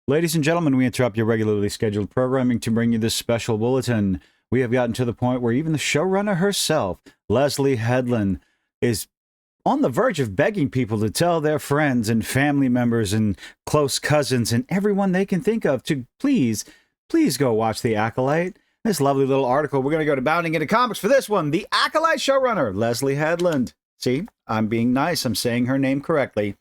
Ladies and gentlemen, we interrupt your regularly scheduled programming to bring you this special bulletin. We have gotten to the point where even the showrunner herself, Leslie Headland, is on the verge of begging people to tell their friends and family members and close cousins and everyone they can think of to please go watch The Acolyte. This lovely little article, we're going to go to Bounding into Comics for this one. The Acolyte showrunner, Leslie Headland. See, I'm being nice. I'm saying her name correctly.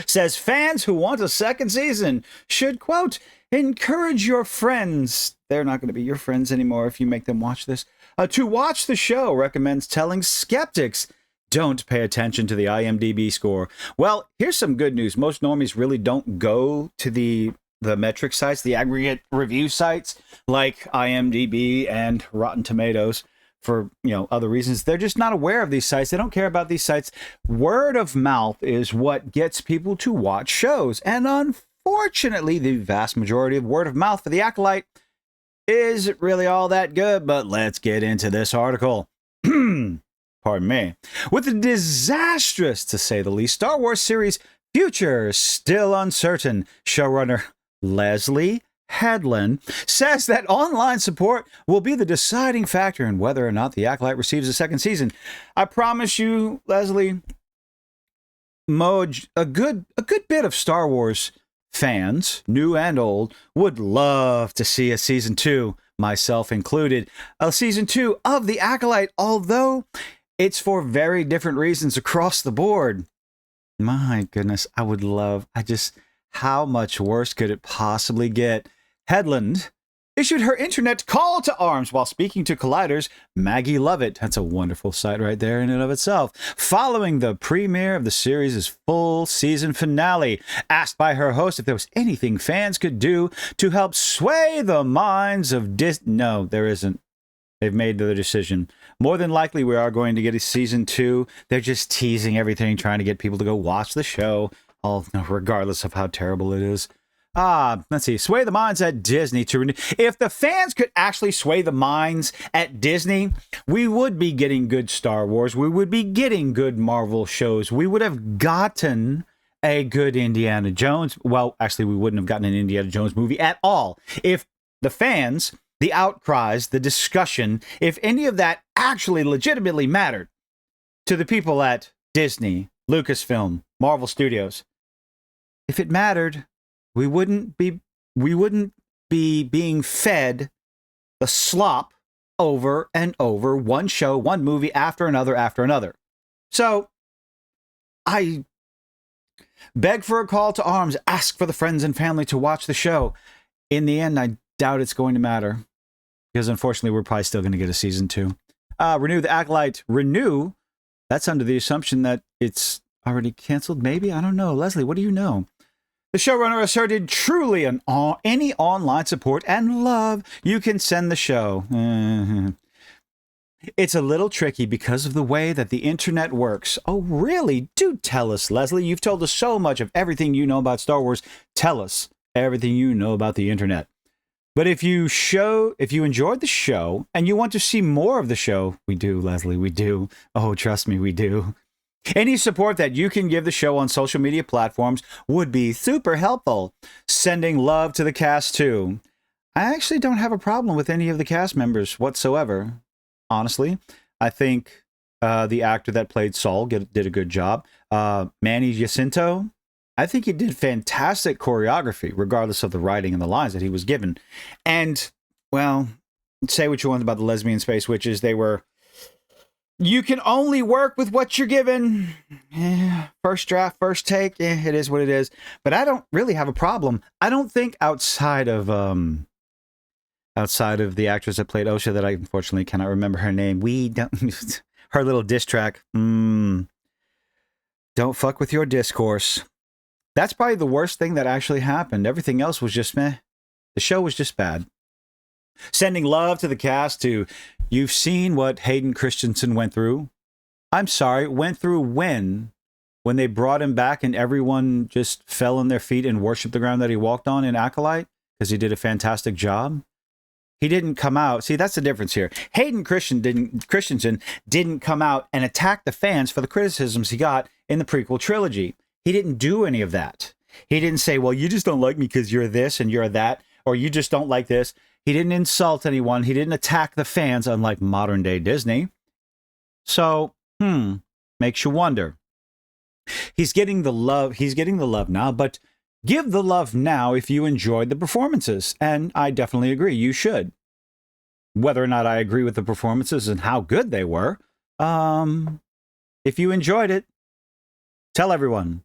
Says fans who want a second season should, quote, encourage your friends. They're not going to be your friends anymore if you make them watch this. To watch the show, recommends telling skeptics don't pay attention to the IMDb score. Well, here's some good news. Most normies really don't go to the metric sites, the aggregate review sites like IMDb and Rotten Tomatoes. For other reasons, they're just not aware of these sites. They don't care about these sites. Word of mouth is what gets people to watch shows, and unfortunately, the vast majority of word of mouth for The Acolyte isn't really all that good. But let's get into this article. Pardon me. With the disastrous, to say the least, Star Wars series future still uncertain, showrunner Leslie Headland says that online support will be the deciding factor in whether or not The Acolyte receives a second season. I promise you, Leslie, a good bit of Star Wars fans, new and old, would love to see a season 2, myself included, a season 2 of The Acolyte, although it's for very different reasons across the board. My goodness, how much worse could it possibly get? Headland issued her internet call to arms while speaking to Collider's Maggie Lovett. That's a wonderful site right there in and of itself. Following the premiere of the series' full season finale, asked by her host if there was anything fans could do to help sway the minds of No, there isn't. They've made their decision. More than likely, we are going to get a season 2. They're just teasing everything, trying to get people to go watch the show, regardless of how terrible it is. Let's see. Sway the minds at Disney to renew. If the fans could actually sway the minds at Disney, we would be getting good Star Wars. We would be getting good Marvel shows. We would have gotten a good Indiana Jones. Well, actually, we wouldn't have gotten an Indiana Jones movie at all. If the fans, the outcries, the discussion, if any of that actually legitimately mattered to the people at Disney, Lucasfilm, Marvel Studios, if it mattered, we wouldn't be being fed the slop over and over, one show, one movie after another. So I beg for a call to arms, ask for the friends and family to watch the show. In the end, I doubt it's going to matter because unfortunately, we're probably still going to get a season 2. Renew The Acolyte. Renew. That's under the assumption that it's already canceled. Maybe. I don't know. Leslie, what do you know? The showrunner asserted truly any online support and love you can send the show. It's a little tricky because of the way that the internet works. Oh, really? Do tell us, Leslie. You've told us so much of everything you know about Star Wars. Tell us everything you know about the internet. But if you enjoyed the show and you want to see more of the show, we do, Leslie, we do. Oh, trust me, we do. Any support that you can give the show on social media platforms would be super helpful. Sending love to the cast, too. I actually don't have a problem with any of the cast members whatsoever. Honestly, I think the actor that played Saul did a good job. Manny Jacinto, I think he did fantastic choreography, regardless of the writing and the lines that he was given. And, well, say what you want about the lesbian space witches. You can only work with what you're given. First draft, first take. It is what it is. But I don't really have a problem. I don't think outside of the actress that played Osha, that I unfortunately cannot remember her name. Her little diss track. Don't fuck with your discourse. That's probably the worst thing that actually happened. Everything else was just meh. The show was just bad. Sending love to the cast you've seen what Hayden Christensen went through. I'm sorry, went through when they brought him back and everyone just fell on their feet and worshiped the ground that he walked on in Acolyte because he did a fantastic job. He didn't come out. See, that's the difference here. Hayden Christensen didn't come out and attack the fans for the criticisms he got in the prequel trilogy. He didn't do any of that. He didn't say, well, you just don't like me because you're this and you're that, or you just don't like this. He didn't insult anyone. He didn't attack the fans, unlike modern day Disney. So, makes you wonder. He's getting the love. He's getting the love now, but give the love now if you enjoyed the performances. And I definitely agree. You should. Whether or not I agree with the performances and how good they were, if you enjoyed it, tell everyone.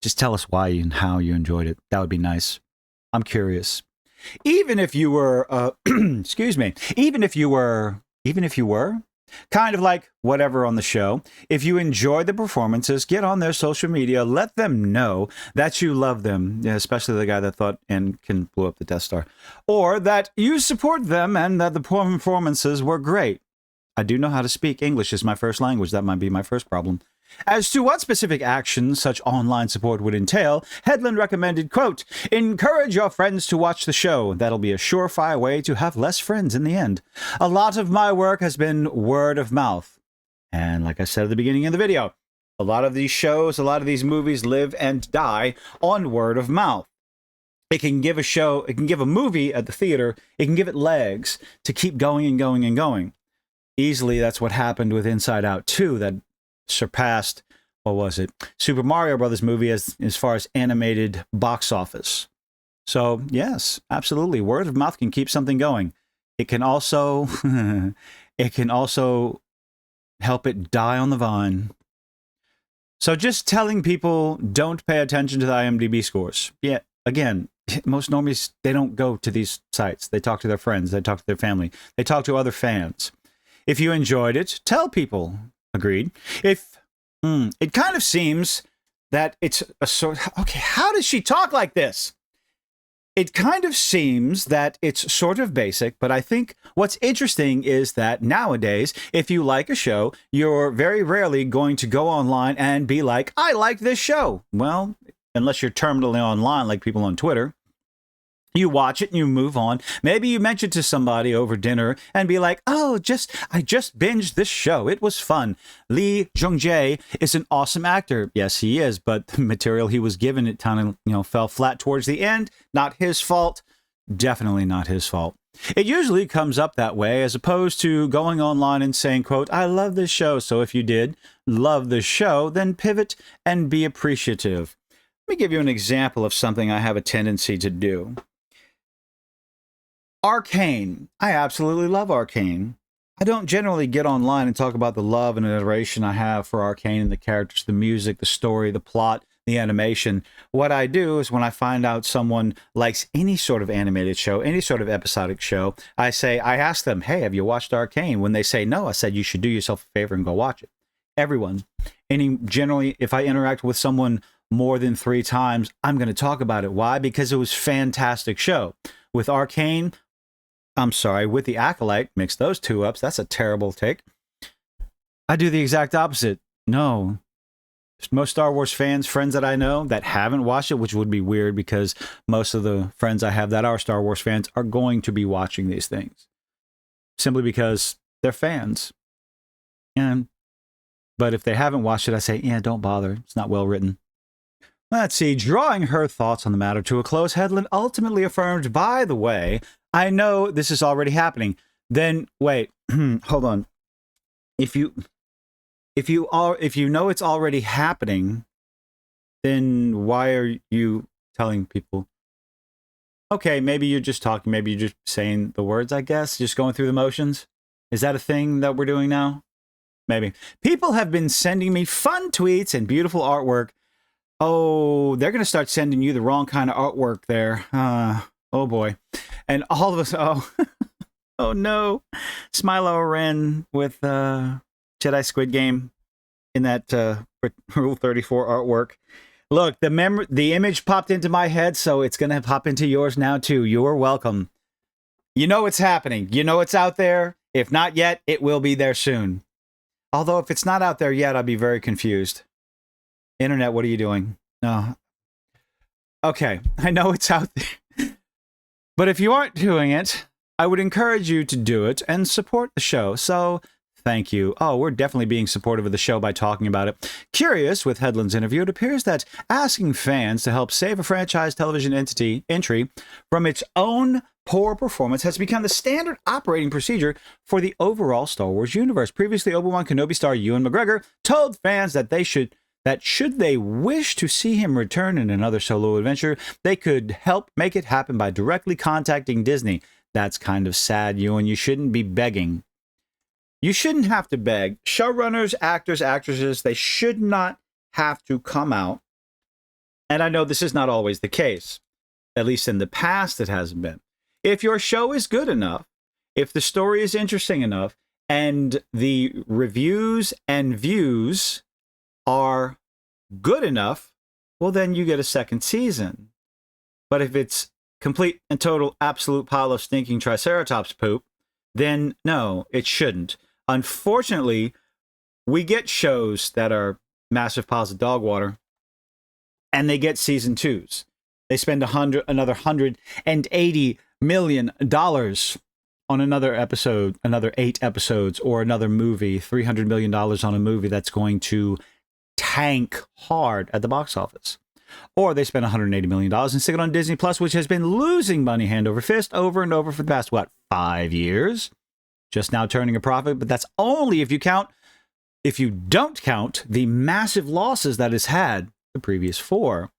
Just tell us why and how you enjoyed it. That would be nice. I'm curious. Even if you were, excuse me, even if you were kind of like whatever on the show, if you enjoyed the performances, get on their social media, let them know that you love them, especially the guy that thought Anakin blew up the Death Star, or that you support them and that the performances were great. I do know how to speak. English is my first language. That might be my first problem. As to what specific actions such online support would entail, Headland recommended, quote, encourage your friends to watch the show. That'll be a surefire way to have less friends in the end. A lot of my work has been word of mouth. And like I said at the beginning of the video, a lot of these shows, a lot of these movies live and die on word of mouth. It can give a show, it can give a movie at the theater, it can give it legs to keep going and going and going. Easily, that's what happened with Inside Out 2, that surpassed, what was it, Super Mario Brothers movie as far as animated box office. So yes, absolutely, word of mouth can keep something going. It can also help it die on the vine. So just telling people don't pay attention to the IMDb scores. Yeah, again, most normies, they don't go to these sites. They talk to their friends, they talk to their family, they talk to other fans. If you enjoyed it, tell people. Agreed. If it kind of seems that it's a sort. Okay, how does she talk like this? It kind of seems that it's sort of basic, but I think what's interesting is that nowadays, if you like a show, you're very rarely going to go online and be like, I like this show. Well, unless you're terminally online like people on Twitter. You watch it and you move on. Maybe you mention to somebody over dinner and be like, oh, I just binged this show. It was fun. Lee Jung-jae is an awesome actor. Yes, he is, but the material he was given, it kind of, fell flat towards the end. Not his fault. Definitely not his fault. It usually comes up that way as opposed to going online and saying, quote, I love this show. So if you did love this show, then pivot and be appreciative. Let me give you an example of something I have a tendency to do. Arcane. I absolutely love Arcane. I don't generally get online and talk about the love and adoration I have for Arcane and the characters, the music, the story, the plot, the animation. What I do is when I find out someone likes any sort of animated show, any sort of episodic show, I ask them, hey, have you watched Arcane? When they say no, I said, you should do yourself a favor and go watch it. Everyone. Generally, if I interact with someone more than 3 times, I'm going to talk about it. Why? Because it was a fantastic show. With Arcane, with the Acolyte, mix those two up. That's a terrible take. I do the exact opposite. No. Most Star Wars friends that I know that haven't watched it, which would be weird because most of the friends I have that are Star Wars fans are going to be watching these things. Simply because they're fans. But if they haven't watched it, I say, yeah, don't bother. It's not well written. Let's see. Drawing her thoughts on the matter to a close, Headland ultimately affirmed, by the way, I know this is already happening. Then wait, hold on. If you know it's already happening, then why are you telling people? Okay, maybe you're just talking, maybe you're just saying the words, I guess, just going through the motions. Is that a thing that we're doing now? Maybe. People have been sending me fun tweets and beautiful artwork. Oh, they're going to start sending you the wrong kind of artwork there. Oh boy. And all of us, oh no. Smilo ran with Jedi Squid Game in that Rule 34 artwork. Look, the image popped into my head, so it's going to pop into yours now too. You're welcome. You know it's happening. You know it's out there. If not yet, it will be there soon. Although if it's not out there yet, I'll be very confused. Internet, what are you doing? No. Okay, I know it's out there. But if you aren't doing it, I would encourage you to do it and support the show. So Thank you. Oh, we're definitely being supportive of the show by talking about it. Curious, with Headland's interview, it appears that asking fans to help save a franchise television entry from its own poor performance has become the standard operating procedure for the overall Star Wars universe. Previously, Obi-Wan Kenobi star Ewan McGregor told fans that should they wish to see him return in another solo adventure, they could help make it happen by directly contacting Disney. That's kind of sad, Ewan. You shouldn't be begging. You shouldn't have to beg. Showrunners, actors, actresses, they should not have to come out. And I know this is not always the case. At least in the past, it hasn't been. If your show is good enough, if the story is interesting enough, and the reviews and views are good enough, well, then you get a second season. But if it's complete and total absolute pile of stinking Triceratops poop, then no, it shouldn't. Unfortunately, we get shows that are massive piles of dog water, and they get season 2s. They spend another $180 million on another episode, another 8 episodes, or another movie, $300 million on a movie that's going to tank hard at the box office. Or they spend $180 million and stick it on Disney Plus, which has been losing money hand over fist over and over for the past, 5 years? Just now turning a profit, but that's only if you don't count the massive losses that it's had the previous 4.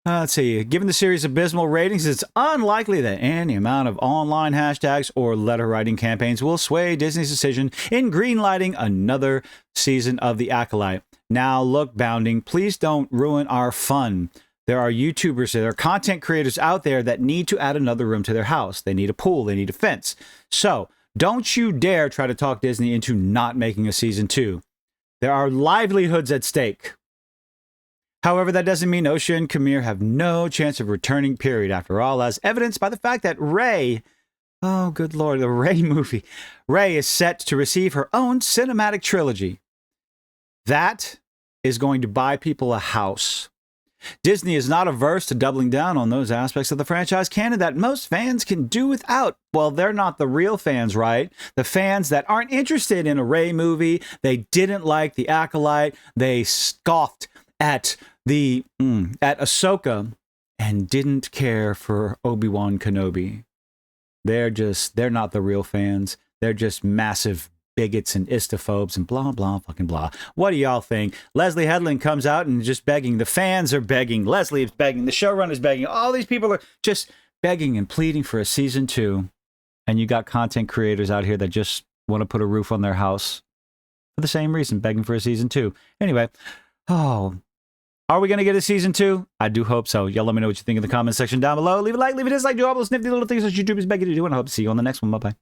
Let's see. Given the series' abysmal ratings, it's unlikely that any amount of online hashtags or letter writing campaigns will sway Disney's decision in greenlighting another season of The Acolyte. Now, look, Bounding, please don't ruin our fun. There are YouTubers, there are content creators out there that need to add another room to their house. They need a pool, they need a fence. So, don't you dare try to talk Disney into not making a season 2. There are livelihoods at stake. However, that doesn't mean Osha and Kamir have no chance of returning, period. After all, as evidenced by the fact that Rey, oh, good Lord, the Rey movie, Rey is set to receive her own cinematic trilogy. That is going to buy people a house. Disney is not averse to doubling down on those aspects of the franchise canon that most fans can do without. Well, they're not the real fans, right? The fans that aren't interested in a Rey movie, they didn't like The Acolyte, they scoffed at Ahsoka and didn't care for Obi-Wan Kenobi. They're not the real fans. They're just massive bigots and istophobes and blah, blah, fucking blah. What do y'all think? Leslie Headland comes out and just begging. The fans are begging. Leslie is begging. The showrunner is begging. All these people are just begging and pleading for a season 2. And you got content creators out here that just want to put a roof on their house for the same reason, begging for a season 2. Anyway, are we going to get a season 2? I do hope so. Y'all let me know what you think in the comment section down below. Leave a like, leave a dislike, do all those nifty little things that YouTube is begging you to do, and I hope to see you on the next one. Bye-bye.